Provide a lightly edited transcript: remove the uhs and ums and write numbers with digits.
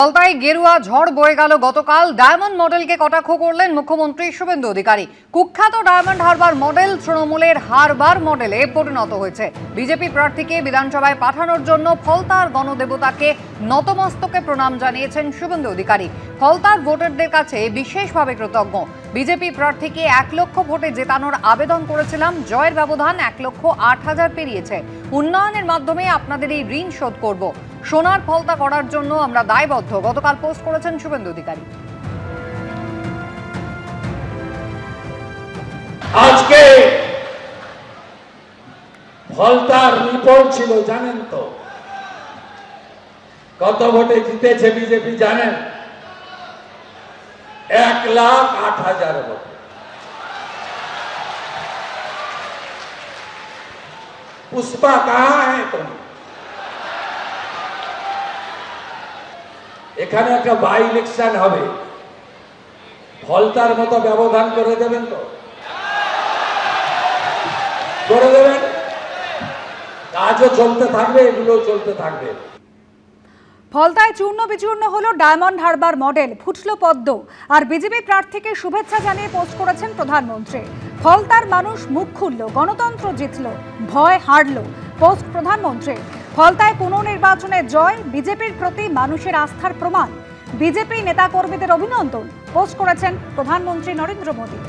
ফলতায় গেরুয়া ঝড় বয়ে গেল গতকাল। ডায়মন্ড মডেলকে কটাক্ষ করলেন মুখ্যমন্ত্রী শুভেন্দু অধিকারী। কুখ্যাত ডায়মন্ড হারবার মডেল তৃণমূলের হারবার মডেলে পরিণত হয়েছে। বিজেপি প্রার্থীকে বিধানসভায় পাঠানোর জন্য ফলতার গণদেবতাকে নতমস্তকে প্রণাম জানিয়েছেন শুভেন্দু অধিকারী। ফলতার ভোটারদের কাছে বিশেষভাবে কৃতজ্ঞ। বিজেপি প্রার্থীকে 1 লক্ষ ভোটে জেতানোর আবেদন করেছিলাম, জয়ের ব্যবধান 1,08,000 পেরিয়েছে। উন্নয়নের মাধ্যমে আপনাদের এই ঋণ শোধ করব। সোনার ফলতা করার জন্য আমরা দায়বদ্ধ, গতকাল পোস্ট করেছেন শুভেন্দু অধিকারী। আজকে ফলতার রিপোর্ট ছিল, জানেন তো কত ভোটে জিতেছে বিজেপি জানেন? 1,08,000 ভোট। पुष्पा कहाँ है तुम? এখানে একটা বাই ইলেকশন হবে, ফলতার মতো ব্যবধান করে দেবেন তো? করে দেবেন? কাজও চলতে থাকবে, এগুলো চলতে থাকবে। ফলতায় চূর্ণ বিচূর্ণ হলো ডায়মন্ড হারবার মডেল, ফুটল পদ্ম। আর বিজেপি প্রার্থীকে শুভেচ্ছা জানিয়ে পোস্ট করেছেন প্রধানমন্ত্রী। ফলতার মানুষ মুখ খুলল, গণতন্ত্র জিতল, ভয় হারল, পোস্ট প্রধানমন্ত্রী। ফলতায় পুনর্নির্বাচনে জয়, বিজেপির প্রতি মানুষের আস্থার প্রমাণ। বিজেপি নেতাকর্মীদের অভিনন্দন, পোস্ট করেছেন প্রধানমন্ত্রী নরেন্দ্র মোদী।